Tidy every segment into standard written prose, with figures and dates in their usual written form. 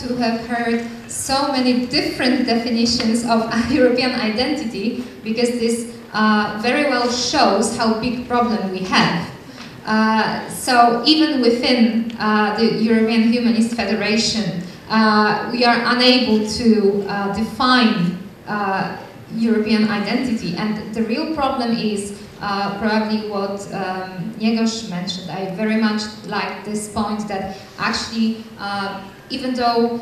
to have heard so many different definitions of European identity, because this very well shows how big problem we have. So even within the European Humanist Federation, we are unable to define European identity, and the real problem is probably what Nyegosh mentioned. I very much like this point that actually, even though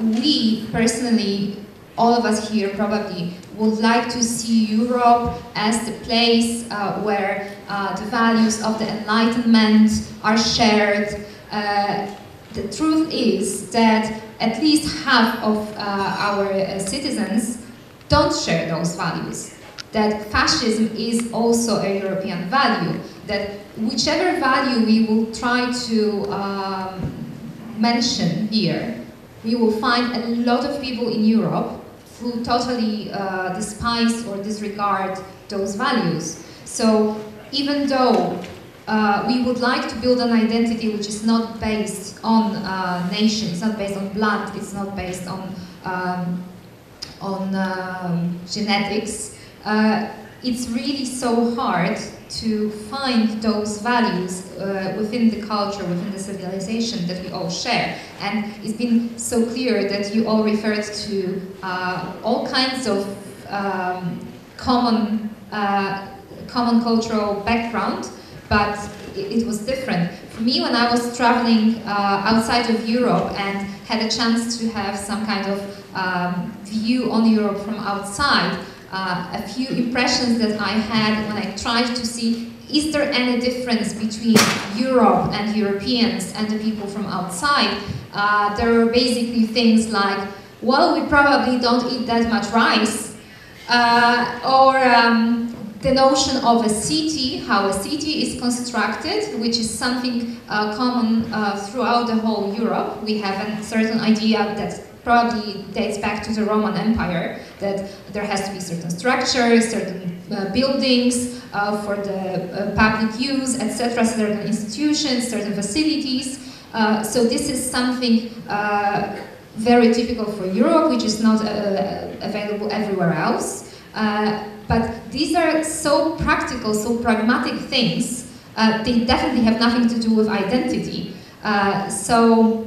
we personally, all of us here probably would like to see Europe as the place where the values of the Enlightenment are shared, the truth is that at least half of our citizens don't share those values. That fascism is also a European value, that whichever value we will try to mention here, we will find a lot of people in Europe who totally despise or disregard those values. So even though we would like to build an identity which is not based on nation, it's not based on blood, it's not based on genetics, it's really so hard to find those values within the culture, within the civilization that we all share. And it's been so clear that you all referred to all kinds of common cultural background, but it was different. For me, when I was traveling outside of Europe and had a chance to have some kind of view on Europe from outside, a few impressions that I had when I tried to see, is there any difference between Europe and Europeans and the people from outside? There were basically things like, well, we probably don't eat that much rice, or the notion of a city, how a city is constructed, which is something common throughout the whole Europe. We have a certain idea that probably dates back to the Roman Empire, that there has to be certain structures, certain buildings for the public use, etc., certain institutions, certain facilities. So this is something very typical for Europe, which is not available everywhere else. But these are so practical, so pragmatic things. They definitely have nothing to do with identity. So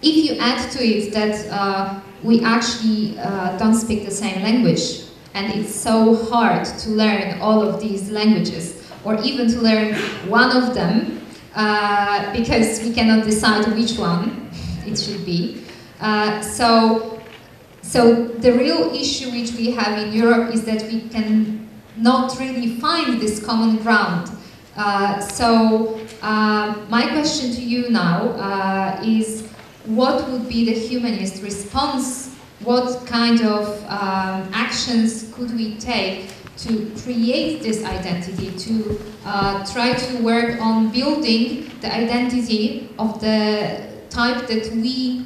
if you add to it that we actually don't speak the same language, and it's so hard to learn all of these languages, or even to learn one of them, because we cannot decide which one it should be. So the real issue which we have in Europe is that we can not really find this common ground. So my question to you now is, what would be the humanist response? What kind of actions could we take to create this identity, to try to work on building the identity of the type that we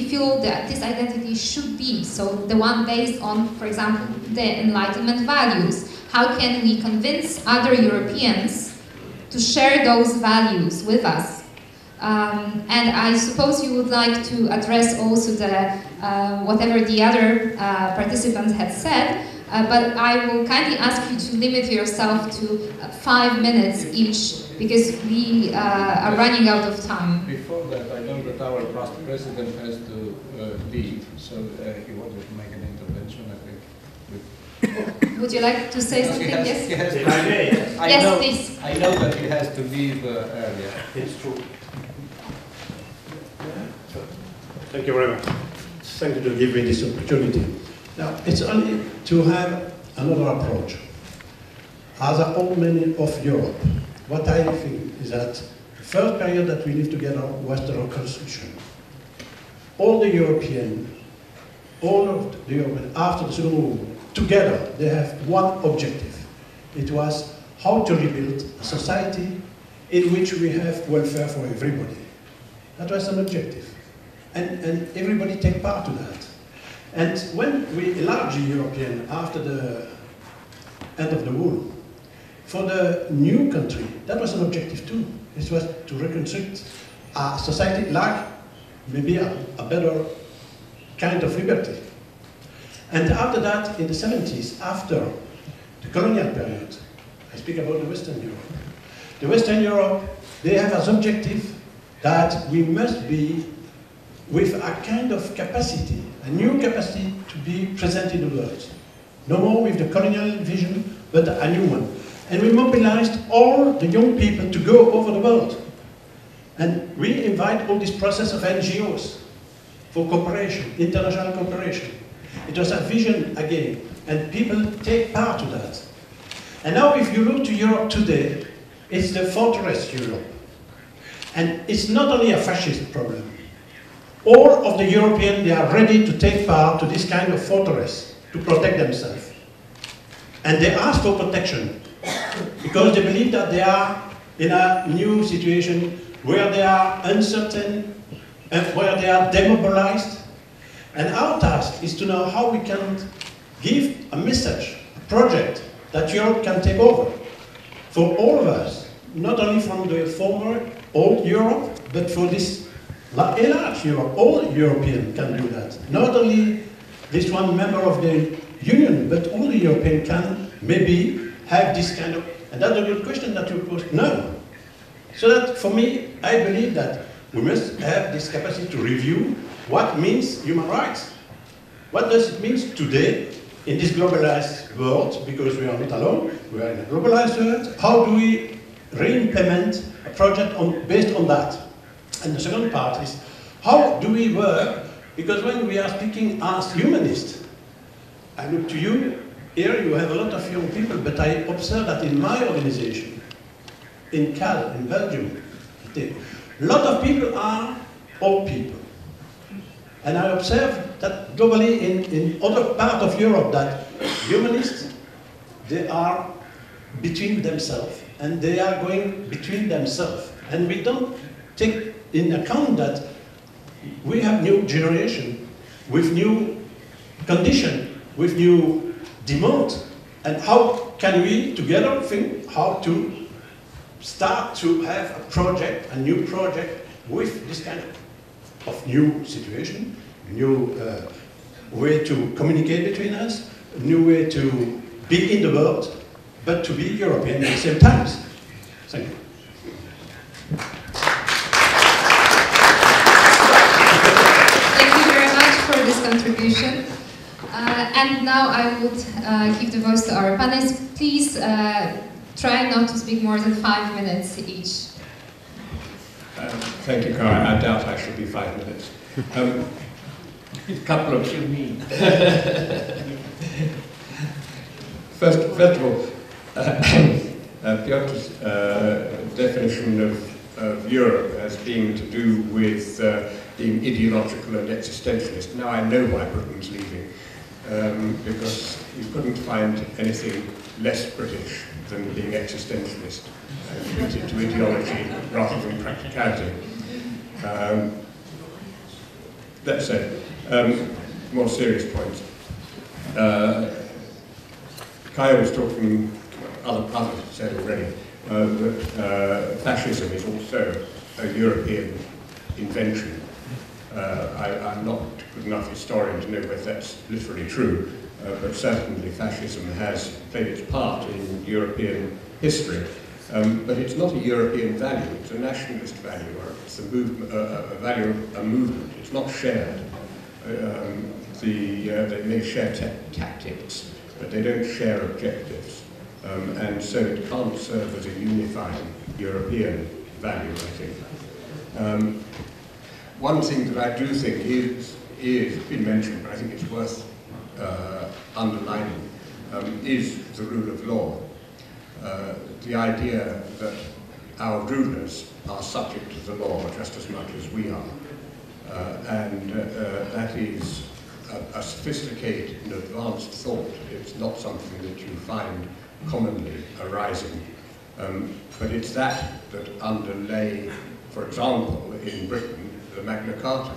feel that this identity should be? So the one based on, for example, the Enlightenment values. How can we convince other Europeans to share those values with us? And I suppose you would like to address also the whatever the other participants had said, but I will kindly ask you to limit yourself to 5 minutes each, because we are running out of time. Before that, I know that our past president has to leave, so he wanted to make an intervention, I think. Would you like to say something? Yes? Yes, please. I know that he has to leave earlier. It's true. Thank you very much. Thank you to give me this opportunity. Now, it's only to have another approach. As a whole many of Europe, what I think is that the first period that we live together was the reconstruction. All the European, after the Second World War, together, they have one objective. It was how to rebuild a society in which we have welfare for everybody. That was an objective. And everybody take part to that. And when we enlarged European after the end of the war, for the new country, that was an objective too. It was to reconstruct a society like maybe a better kind of liberty. And after that, in the 70s, after the colonial period, I speak about the Western Europe. The Western Europe, they have as objective that we must be with a kind of capacity, a new capacity to be present in the world. No more with the colonial vision, but a new one. And we mobilized all the young people to go over the world. And we invite all this process of NGOs for cooperation, international cooperation. It was a vision again, and people take part to that. And now if you look to Europe today, it's the fortress Europe. And it's not only a fascist problem. All of the Europeans, they are ready to take part to this kind of fortress, to protect themselves. And they ask for protection, because they believe that they are in a new situation where they are uncertain, and where they are demobilized. And our task is to know how we can give a message, a project that Europe can take over for all of us, not only from the former old Europe, but for this large Europe. All Europeans can do that. Not only this one member of the Union, but all the Europeans can maybe have this kind of, and that's a good question that you posed. No. So that for me, I believe that we must have this capacity to review what means human rights. What does it mean today in this globalized world, because we are not alone, we are in a globalized world. How do we re-implement a project based on that? And the second part is, how do we work? Because when we are speaking as humanists, I look to you, here you have a lot of young people, but I observe that in my organization, in Cal, in Belgium, a lot of people are old people. And I observe that globally in other parts of Europe that humanists, they are between themselves, and they are going between themselves. And we don't take in account that we have new generation with new condition, with new demand, and how can we together think how to start to have a project, a new project with this kind of new situation, new way to communicate between us, new way to be in the world, but to be European at the same time. Thank you. This contribution. And now I would give the voice to our panelists. Please try not to speak more than 5 minutes each. Thank you, Cara. I doubt I shall be 5 minutes. A couple of... First of all, Piotr's definition of Europe as being to do with being ideological and existentialist. Now I know why Britain's leaving, because you couldn't find anything less British than being existentialist and committed to ideology rather than practicality. That said, more serious points. Kaya was talking, others said already, that fascism is also a European invention. I'm not a good enough historian to know whether that's literally true, but certainly fascism has played its part in European history. But it's not a European value, it's a nationalist value, or it's a movement, a value of a movement. It's not shared. They may share tactics, but they don't share objectives. And so it can't serve as a unifying European value, I think. One thing that I do think is been mentioned, but I think it's worth underlining, is the rule of law. The idea that our rulers are subject to the law just as much as we are. And that is a sophisticated and advanced thought. It's not something that you find commonly arising. But it's that underlay, for example, in Britain, the Magna Carta,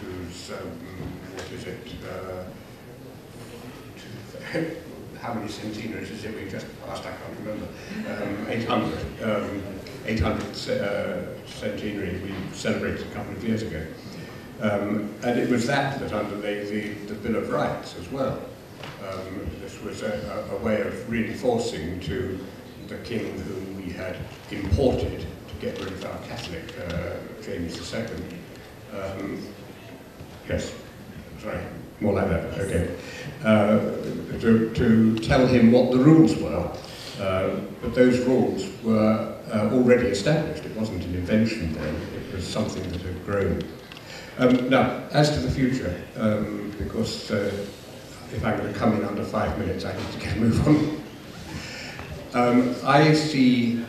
whose, what is it, how many centenars is it we just passed? I can't remember. 800. 800th centenary we celebrated a couple of years ago. And it was that underlay the Bill of Rights as well. This was a way of reinforcing to the king whom we had imported to get rid of our Catholic, James II. Yes, sorry, more like that, okay. To tell him what the rules were. But those rules were already established. It wasn't an invention then, it was something that had grown. Now, as to the future, because if I'm going to come in under 5 minutes, I need to get a move on. I see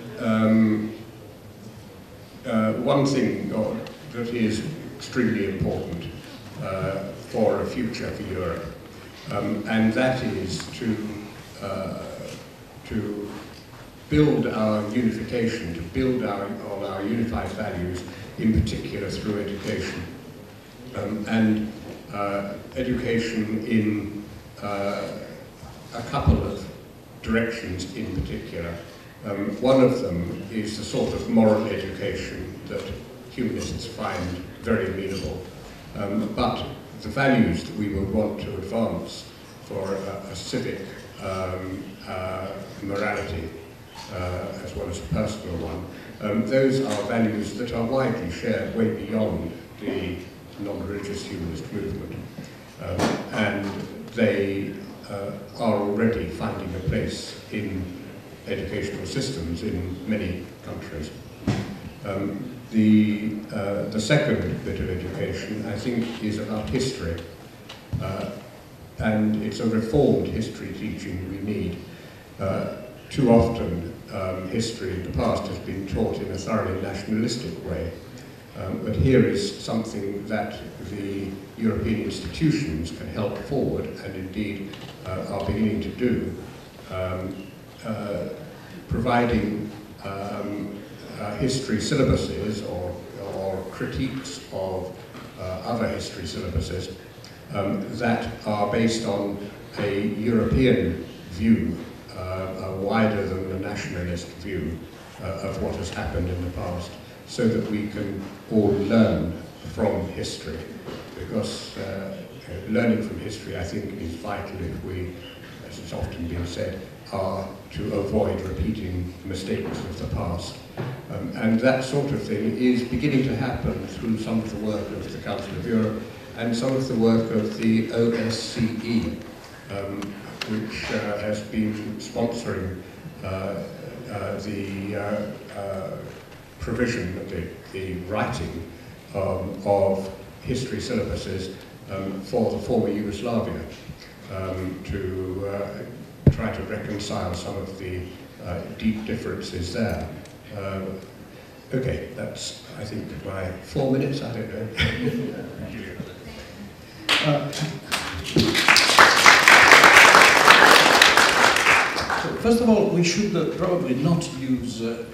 one thing that is extremely important for a future for Europe, and that is to build our unification, to build on our unified values, in particular through education. And education in a couple of directions in particular. One of them is the sort of moral education that humanists find very amenable. But the values that we would want to advance for a civic morality, as well as a personal one, those are values that are widely shared way beyond the non-religious humanist movement. And they are already finding a place in educational systems in many countries. The second bit of education, I think, is about history. And it's a reformed history teaching we need. Too often, history in the past has been taught in a thoroughly nationalistic way. But here is something that the European institutions can help forward, and indeed are beginning to do, providing history syllabuses or critiques of other history syllabuses that are based on a European view, wider than the nationalist view of what has happened in the past, so that we can all learn from history. Because learning from history, I think, is vital if we, as it's often been said, are to avoid repeating mistakes of the past. And that sort of thing is beginning to happen through some of the work of the Council of Europe and some of the work of the OSCE, which has been sponsoring the provision, the writing of history syllabuses for the former Yugoslavia, to try to reconcile some of the deep differences there. Okay, that's, I think, my 4 minutes, I don't know. So first of all, we should probably not use the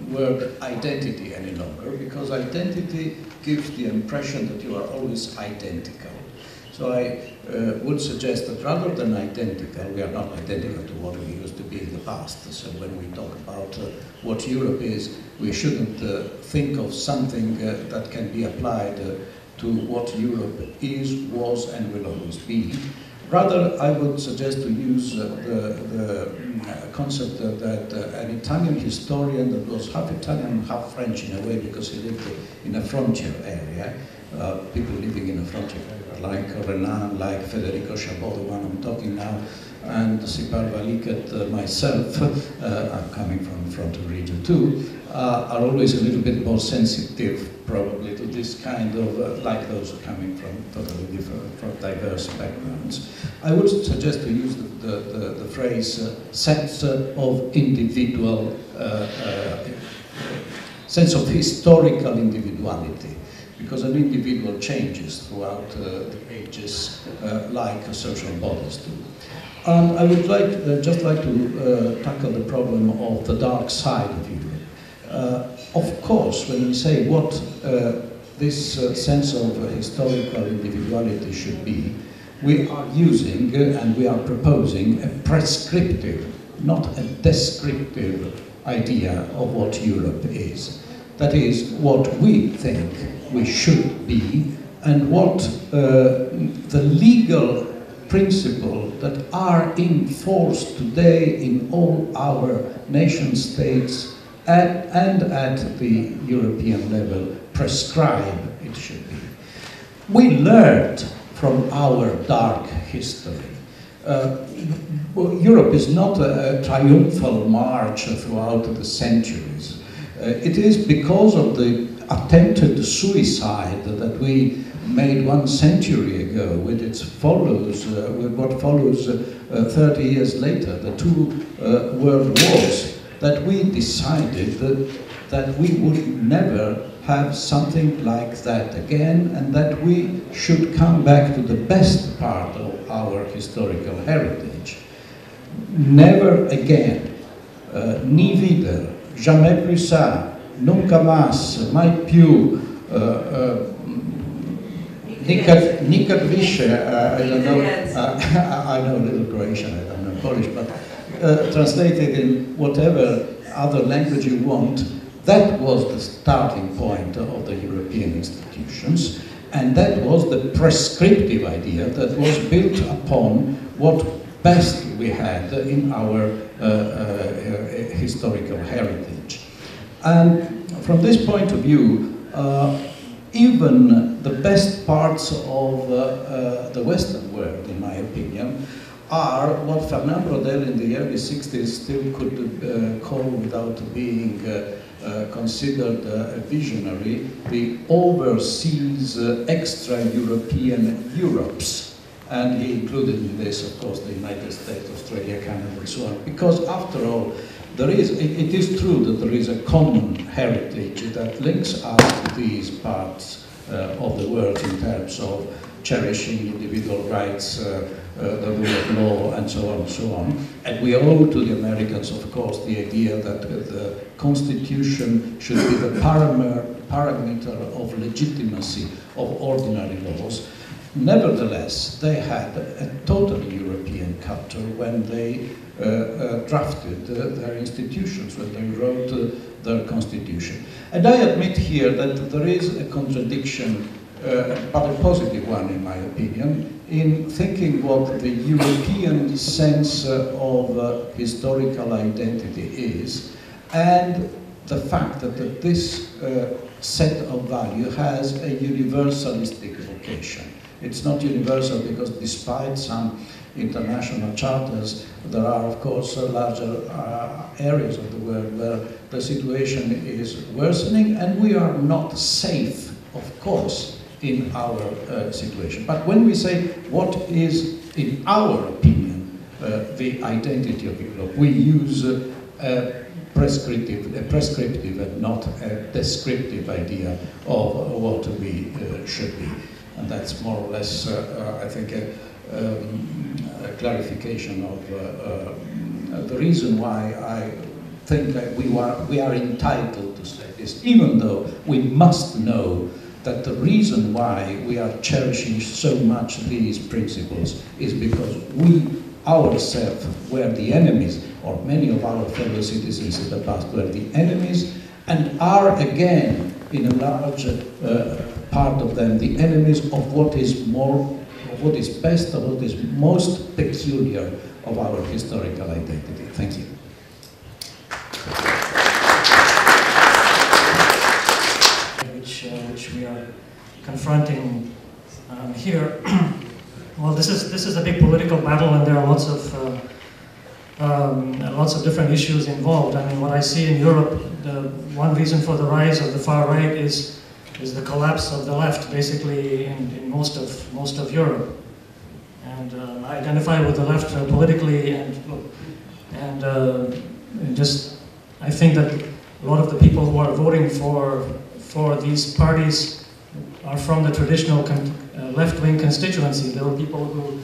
word identity any longer, because identity gives the impression that you are always identical. So I would suggest that rather than identical, we are not identical to what we used to be in the past. So when we talk about what Europe is, we shouldn't think of something that can be applied to what Europe is, was, and will always be. Rather, I would suggest to use the concept that an Italian historian that was half Italian, half French in a way, because he lived in a frontier area, people living in a frontier area, like Renan, like Federico Chabot, the one I'm talking now, and Sipar Valiket, myself, I'm coming from the frontier region too, are always a little bit more sensitive, probably, to this kind of, like those coming from totally different, from diverse backgrounds. I would suggest to use the phrase sense of individual, sense of historical individuality, because an individual changes throughout the ages, like social bodies do. And I would just like to tackle the problem of the dark side of Europe. Of course, when we say what this sense of historical individuality should be, we are using and we are proposing a prescriptive, not a descriptive idea of what Europe is. That is what we think we should be, and what the legal principles that are in force today in all our nation states and at the European level prescribe it should be. We learned from our dark history. Europe is not a triumphal march throughout the centuries. It is because of the attempted suicide that we made 1 century ago, with its follows, with what follows 30 years later, the 2 world wars, that we decided that we would never have something like that again, and that we should come back to the best part of our historical heritage. Never again, ni wieder, jamais plus ça, nunca más, mai più, nikad više, I don't know, I know a little Croatian, I don't know Polish, but translated in whatever other language you want. That was the starting point of the European institutions, and that was the prescriptive idea that was built upon what best we had in our historical heritage. And from this point of view, even the best parts of the Western world, in my opinion, are what Fernand Braudel in the early 60s still could call, without being considered a visionary, the overseas extra-European Europes. And he included in this, of course, the United States, Australia, Canada, and so on. Because after all, it is true that there is a common heritage that links us to these parts of the world in terms of cherishing individual rights, the rule of law, and so on and so on. And we owe to the Americans, of course, the idea that the Constitution should be the parameter of legitimacy of ordinary laws. Nevertheless, they had a totally European culture when they drafted their institutions, when they wrote their constitution. And I admit here that there is a contradiction, but a positive one in my opinion, in thinking what the European sense of historical identity is, and the fact that this set of value has a universalistic vocation. It's not universal because despite some international charters, there are of course larger areas of the world where the situation is worsening, and we are not safe, of course, in our situation. But when we say what is, in our opinion, the identity of Europe, we use a prescriptive and not a descriptive idea of what we should be. And that's more or less, I think, a clarification of the reason why I think that we are entitled to say this, even though we must know that the reason why we are cherishing so much these principles is because we ourselves were the enemies, or many of our fellow citizens in the past were the enemies, and are again, in a large part of them, the enemies of what is best, of what is most peculiar of our historical identity. Thank you. Which we are confronting here. Well, this is a big political battle, and there are lots of different issues involved. I mean, what I see in Europe, the one reason for the rise of the far right is the collapse of the left, basically in most of Europe. And I identify with the left politically, and just I think that a lot of the people who are voting for these parties are from the traditional left-wing constituency. There were people who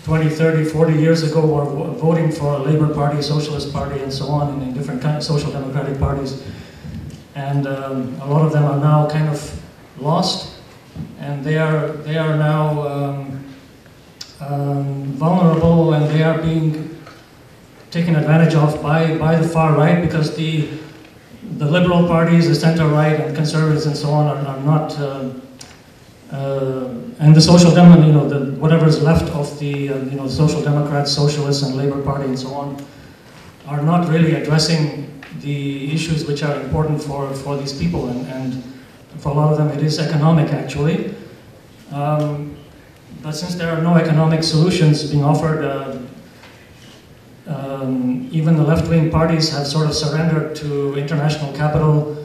20, 30, 40 years ago were voting for a Labour Party, Socialist Party, and so on, and in different kind of social democratic parties. And a lot of them are now kind of lost, and they are now vulnerable, and they are being taken advantage of by the far right, because the liberal parties, the center right and conservatives and so on are not, and the social democrats, whatever is left of the social democrats, socialists and Labour Party and so on, are not really addressing the issues which are important for these people, and for a lot of them it is economic actually. But since there are no economic solutions being offered, even the left-wing parties have sort of surrendered to international capital,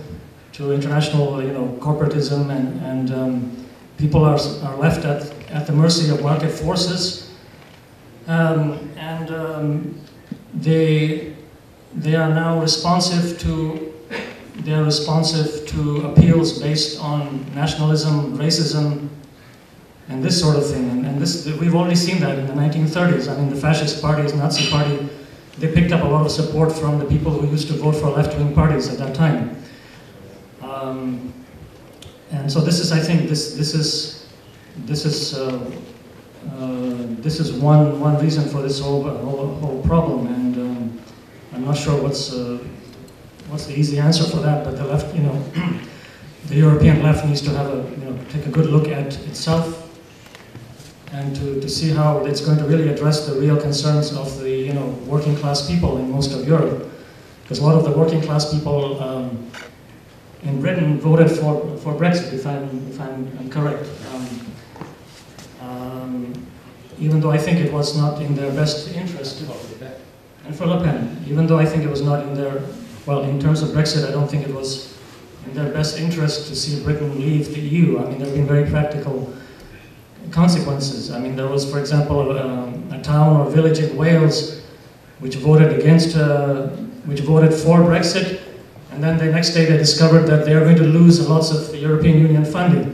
to international corporatism, and people are left at the mercy of market forces, they are now responsive to appeals based on nationalism, racism, and this sort of thing. And this, we've already seen that in the 1930s. I mean, the fascist parties, Nazi party, they picked up a lot of support from the people who used to vote for left-wing parties at that time. And so this is, I think, this is one reason for this whole problem. And I'm not sure what's the easy answer for that, but the left, the European left needs to have take a good look at itself, and to see how it's going to really address the real concerns of the working class people in most of Europe, because a lot of the working class people in Britain voted for Brexit, if I'm correct. Even though I think it was not in their best interest. And for Le Pen, even though I think it was not in their, well, in terms of Brexit, I don't think it was in their best interest to see Britain leave the EU. I mean, there have been very practical consequences. I mean, there was, for example, a town or village in Wales which voted which voted for Brexit, and then the next day they discovered that they are going to lose lots of the European Union funding,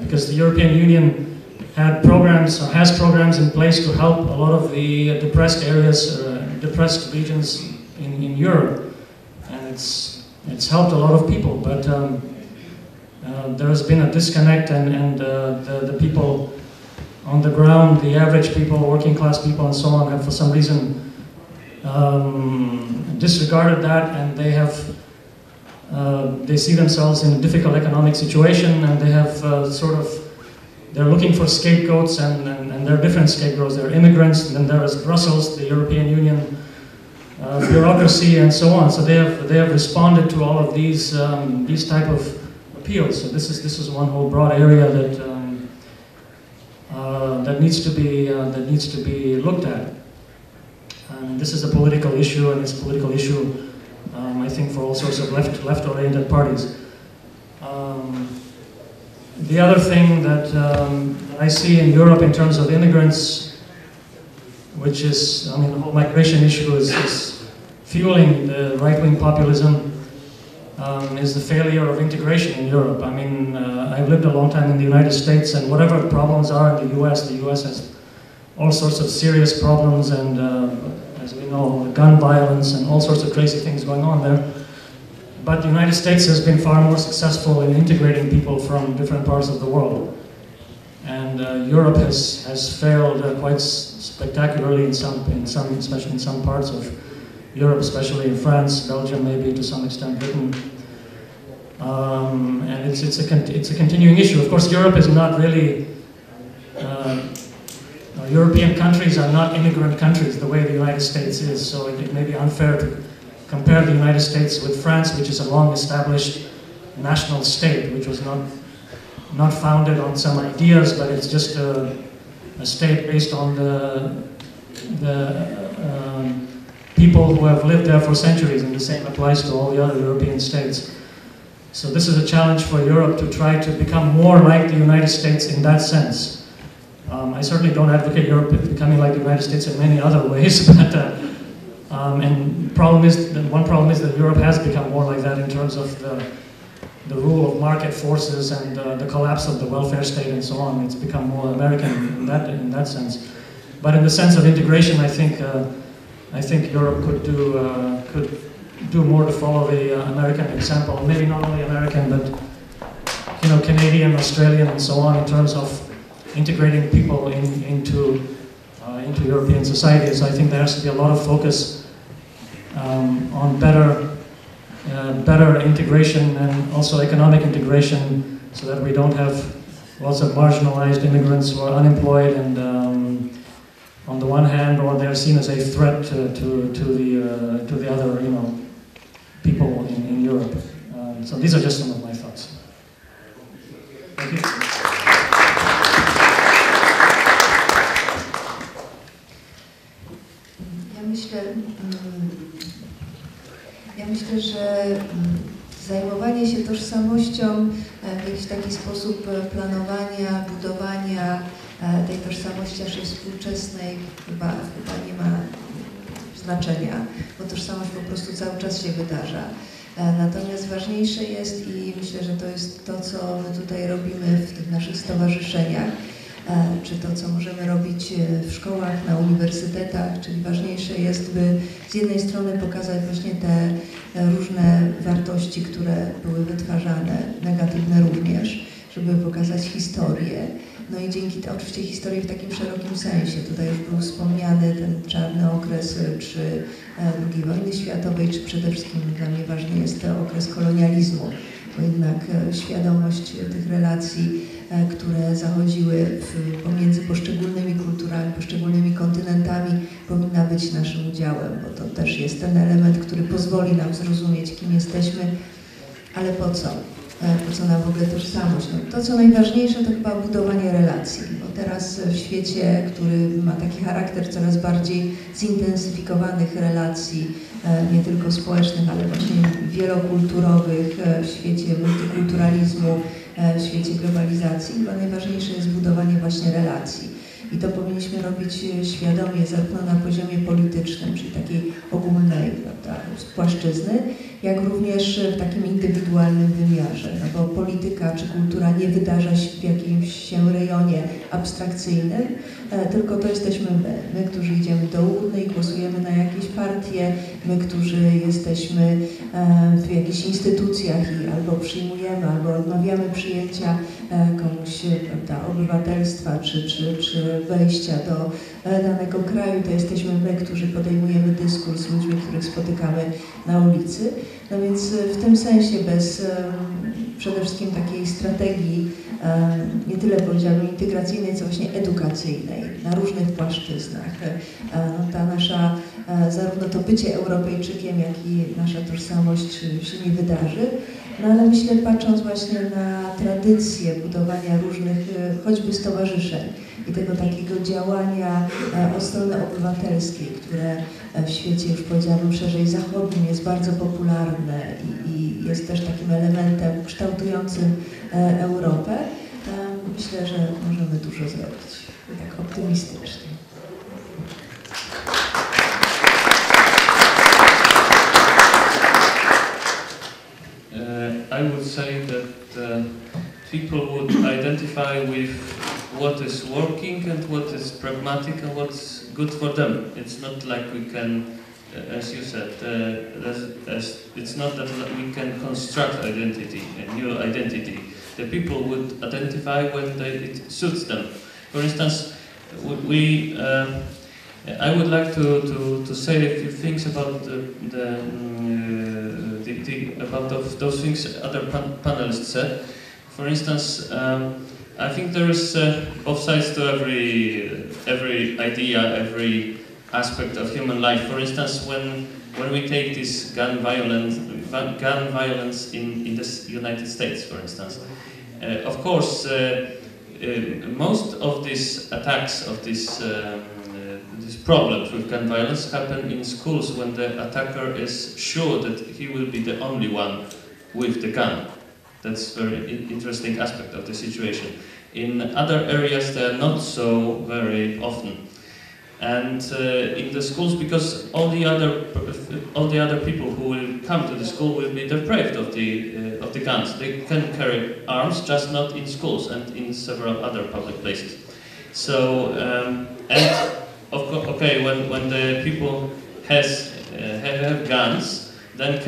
because the European Union had programs, or has programs in place to help a lot of the depressed areas, depressed regions in Europe, and it's helped a lot of people, but there has been a disconnect, and the people on the ground, the average people, working class people and so on, have for some reason disregarded that, and they see themselves in a difficult economic situation, and they have they're looking for scapegoats, and there are different scapegoats. There are immigrants, and then there is Brussels, the European Union, bureaucracy, and so on. So they have responded to all of these type of appeals. So this is one whole broad area that needs to be looked at. And this is a political issue, and it's a political issue, I think, for all sorts of left-oriented parties. The other thing that I see in Europe in terms of immigrants, which is, I mean, the whole migration issue is fueling the right-wing populism, is the failure of integration in Europe. I mean, I've lived a long time in the United States, and whatever problems are in the US has all sorts of serious problems, and as we know, gun violence and all sorts of crazy things going on there. But the United States has been far more successful in integrating people from different parts of the world. And Europe has failed quite spectacularly especially in some parts of Europe, especially in France, Belgium, maybe to some extent Britain. And it's a continuing issue. Of course, Europe is not really, European countries are not immigrant countries the way the United States is, so it may be unfair to compare the United States with France, which is a long-established national state, which was not founded on some ideas, but it's just a state based on the people who have lived there for centuries, and the same applies to all the other European states. So this is a challenge for Europe to try to become more like the United States in that sense. I certainly don't advocate Europe becoming like the United States in many other ways, but and one problem is that Europe has become more like that in terms of the rule of market forces and the collapse of the welfare state and so on. It's become more American in that sense. But in the sense of integration, I think Europe could do more to follow the American example. Maybe not only American, but Canadian, Australian, and so on, in terms of integrating people into into European society. So I think there has to be a lot of focus on better integration and also economic integration, so that we don't have lots of marginalized immigrants who are unemployed and on the one hand, or they're seen as a threat to the other, people in Europe. So these are just some of my thoughts. Thank you. Ja myślę, że zajmowanie się tożsamością w jakiś taki sposób planowania, budowania tej tożsamości naszej współczesnej chyba nie ma znaczenia, bo tożsamość po prostu cały czas się wydarza. Natomiast ważniejsze jest, i myślę, że to jest to, co my tutaj robimy w tych naszych stowarzyszeniach, czy to, co możemy robić w szkołach, na uniwersytetach, czyli ważniejsze jest, by z jednej strony pokazać właśnie te różne wartości, które były wytwarzane, negatywne również, żeby pokazać historię. No i dzięki oczywiście historii w takim szerokim sensie. Tutaj już był wspomniany ten czarny okres czy II wojny światowej, czy przede wszystkim dla mnie ważny jest ten okres kolonializmu, bo jednak świadomość tych relacji, które zachodziły pomiędzy poszczególnymi kulturami, poszczególnymi kontynentami, powinna być naszym udziałem, bo to też jest ten element, który pozwoli nam zrozumieć, kim jesteśmy, ale po co? Po co nam w ogóle tożsamość? No, to, co najważniejsze, to chyba budowanie relacji, bo teraz w świecie, który ma taki charakter coraz bardziej zintensyfikowanych relacji, nie tylko społecznych, ale właśnie wielokulturowych, w świecie multikulturalizmu, w świecie globalizacji, chyba najważniejsze jest budowanie właśnie relacji. I to powinniśmy robić świadomie, zarówno na poziomie politycznym, czyli takiej ogólnej, prawda, płaszczyzny, jak również w takim indywidualnym wymiarze. No bo polityka czy kultura nie wydarza się w jakimś się rejonie abstrakcyjnym, tylko to jesteśmy my, którzy idziemy do urny i głosujemy na jakieś partie, my, którzy jesteśmy w jakichś instytucjach i albo przyjmujemy, albo odmawiamy przyjęcia komuś, prawda, obywatelstwa czy wejścia do danego kraju, to jesteśmy my, którzy podejmujemy dyskurs z ludźmi, których spotykamy na ulicy. No więc w tym sensie bez przede wszystkim takiej strategii nie tyle powiedziałabym integracyjnej, co właśnie edukacyjnej na różnych płaszczyznach. Ta nasza, zarówno to bycie Europejczykiem, jak i nasza tożsamość się nie wydarzy. No ale myślę, patrząc właśnie na tradycję budowania różnych, choćby stowarzyszeń i tego takiego działania od strony obywatelskiej, które w świecie, już powiedziałabym szerzej zachodnim, jest bardzo popularne i jest też takim elementem kształtującym Europę, myślę, że możemy dużo zrobić, tak optymistycznie. I would say that people would identify with what is working and what is pragmatic and what's good for them. It's not like we can, as you said, it's not that we can construct identity, a new identity. The people would identify when it suits them. For instance, I would like to say a few things about about those things other panelists said. For instance, I think there is both sides to every idea, every aspect of human life. For instance, when we take this gun violence in the United States, for instance, of course, most of these attacks of these problems with gun violence happen in schools when the attacker is sure that he will be the only one with the gun. That's a very interesting aspect of the situation. In other areas they are not so very often. And in the schools, because all the other people who will come to the school will be deprived of the guns. They can carry arms, just not in schools and in several other public places. So and of course, okay, when the people have guns, then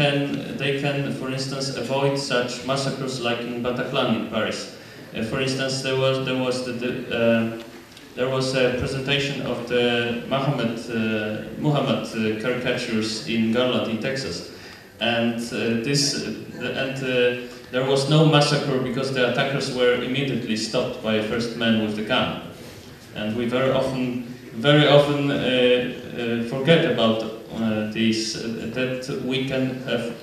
they can, for instance, avoid such massacres like in Bataclan in Paris. For instance, there was there was a presentation of the Muhammad caricatures in Garland in Texas, and there was no massacre because the attackers were immediately stopped by a first man with the gun. And we very often forget about that we can have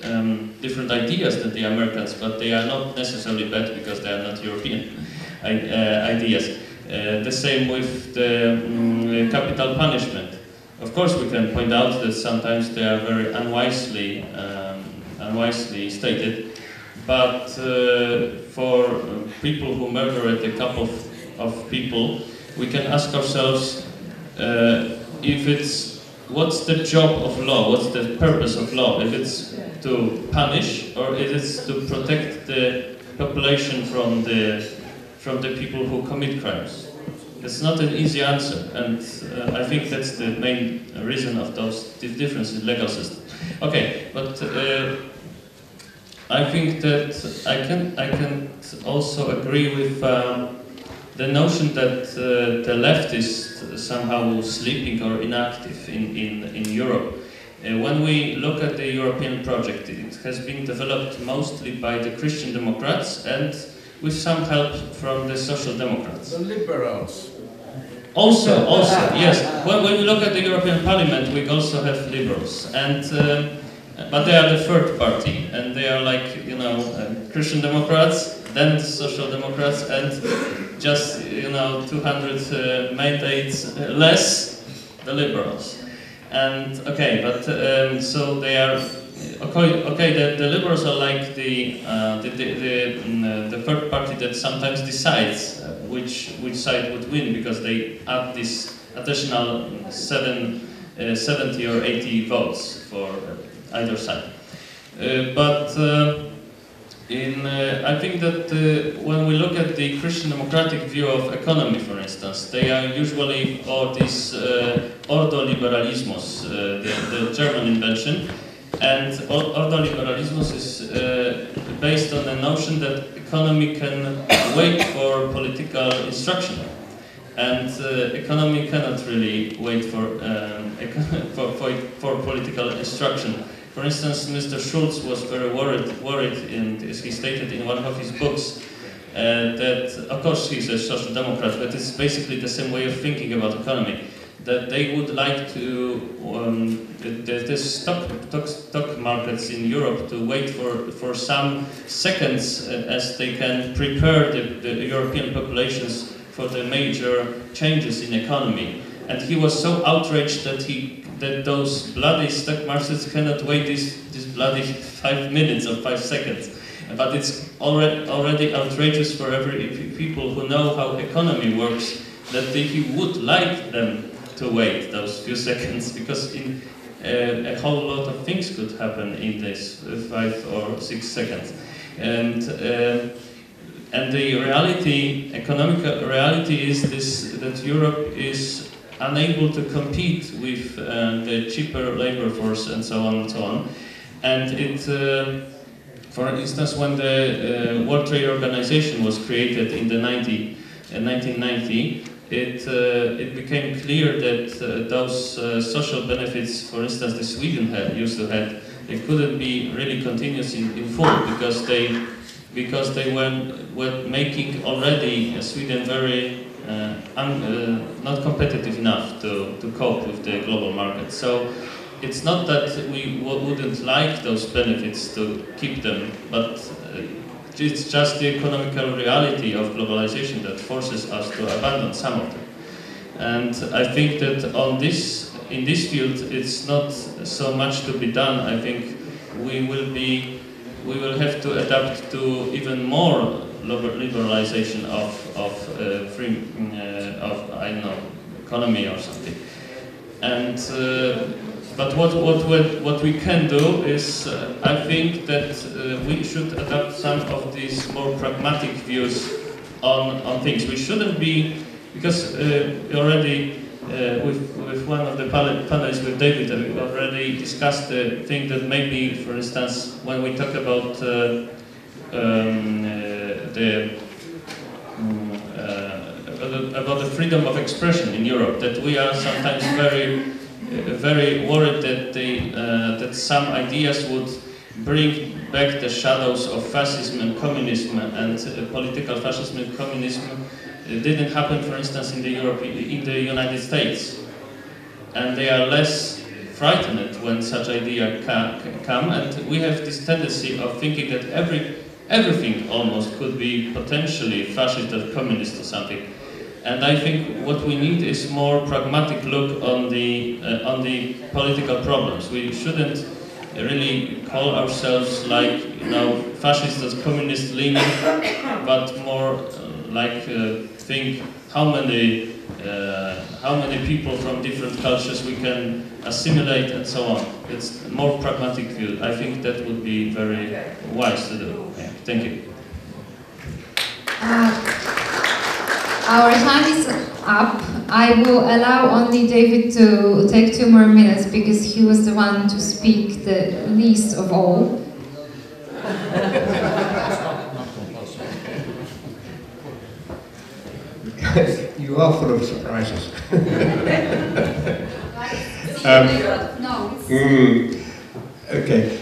different ideas than the Americans, but they are not necessarily bad because they are not European ideas. The same with the capital punishment. Of course, we can point out that sometimes they are very unwisely stated, but for people who murder a couple of people, we can ask ourselves what's the job of law, what's the purpose of law, if it's to punish or if it's to protect the population from the people who commit crimes. It's not an easy answer, and I think that's the main reason of those differences in legal system. Okay, but I think that I can also agree with the notion that the left is somehow sleeping or inactive in Europe. When we look at the European project, it has been developed mostly by the Christian Democrats and with some help from the Social Democrats. The liberals. Also, yes. When we look at the European Parliament, we also have liberals, and but they are the third party, and they are like, you know, Christian Democrats, then the Social Democrats, and just, you know, 200 mandates less the liberals. And okay, but so they are okay. The liberals are like the third party that sometimes decides which side would win, because they add this additional 70 or 80 votes for either side. I think that when we look at the Christian democratic view of economy, for instance, they are usually for this ordoliberalismus, the German invention, and ordoliberalismus is based on the notion that economy can wait for political instruction, and economy cannot really wait for political instruction. For instance, Mr. Schulz was very worried, and as he stated in one of his books, that, of course, he's a social democrat, but it's basically the same way of thinking about economy, that they would like to the stock markets in Europe to wait for some seconds as they can prepare the European populations for the major changes in economy. And he was so outraged that those bloody stock markets cannot wait this bloody 5 minutes or 5 seconds. But it's already outrageous for every people who know how economy works, that he would like them to wait those few seconds, because a whole lot of things could happen in this 5 or 6 seconds. And the reality, economic reality, is this: that Europe is unable to compete with the cheaper labor force and so on and so on. And it, for instance, when the World Trade Organization was created in the 1990, it became clear that those social benefits, for instance, the Sweden used to have, they couldn't be really continuous in full, because they were making already Sweden very not competitive enough to cope with the global market. So it's not that we wouldn't like those benefits to keep them, but it's just the economical reality of globalization that forces us to abandon some of them. And I think that in this field, it's not so much to be done. I think we will have to adapt to even more liberalization of I don't know, economy or something. And but what we can do is, I think that we should adopt some of these more pragmatic views on things. We shouldn't be, because already with one of the panelists, with David, we already discussed the thing that maybe, for instance, when we talk about about the freedom of expression in Europe, that we are sometimes very worried that that some ideas would bring back the shadows of fascism and communism, and political fascism and communism didn't happen, for instance, in the United States, and they are less frightened when such ideas come, and we have this tendency of thinking that everything almost could be potentially fascist or communist or something. And I think what we need is more pragmatic look on the political problems. We shouldn't really call ourselves like, you know, fascist or communist leaning, but more think how many people from different cultures we can assimilate and so on. It's a more pragmatic view. I think that would be very wise to do. Yeah. Thank you. Our time is up. I will allow only David to take 2 more minutes because he was the one to speak the least of all. You are full of surprises. Okay.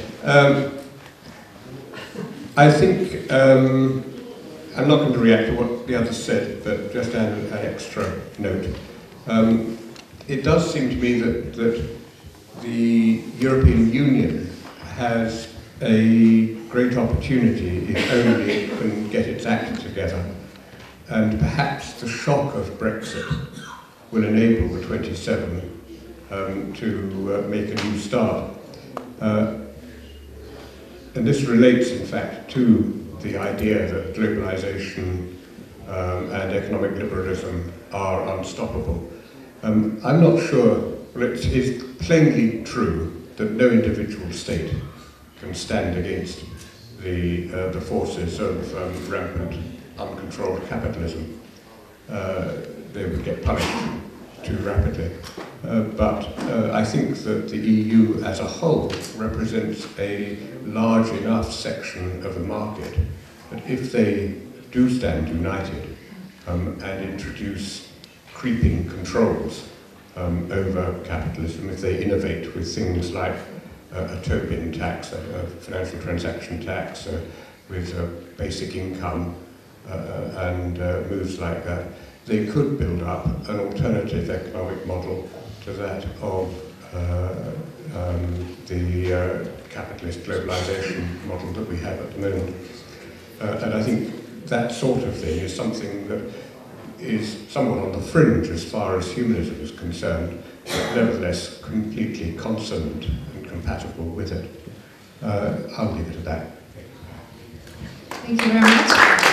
I think I'm not going to react to what the others said, but just add an extra note. It does seem to me that the European Union has a great opportunity if only it can get its act together. And perhaps the shock of Brexit will enable the 27 to make a new start. And this relates, in fact, to the idea that globalization and economic liberalism are unstoppable. I'm not sure, well, it is plainly true that no individual state can stand against the forces of rampant, uncontrolled capitalism. They would get punished too rapidly. But I think that the EU as a whole represents a large enough section of the market that if they do stand united and introduce creeping controls over capitalism, if they innovate with things like a Tobin tax, a financial transaction tax, with a basic income and moves like that, they could build up an alternative economic model to that of the capitalist globalization model that we have at the moment. And I think that sort of thing is something that is somewhat on the fringe as far as humanism is concerned, but nevertheless completely consonant and compatible with it. I'll leave it at that. Thank you very much.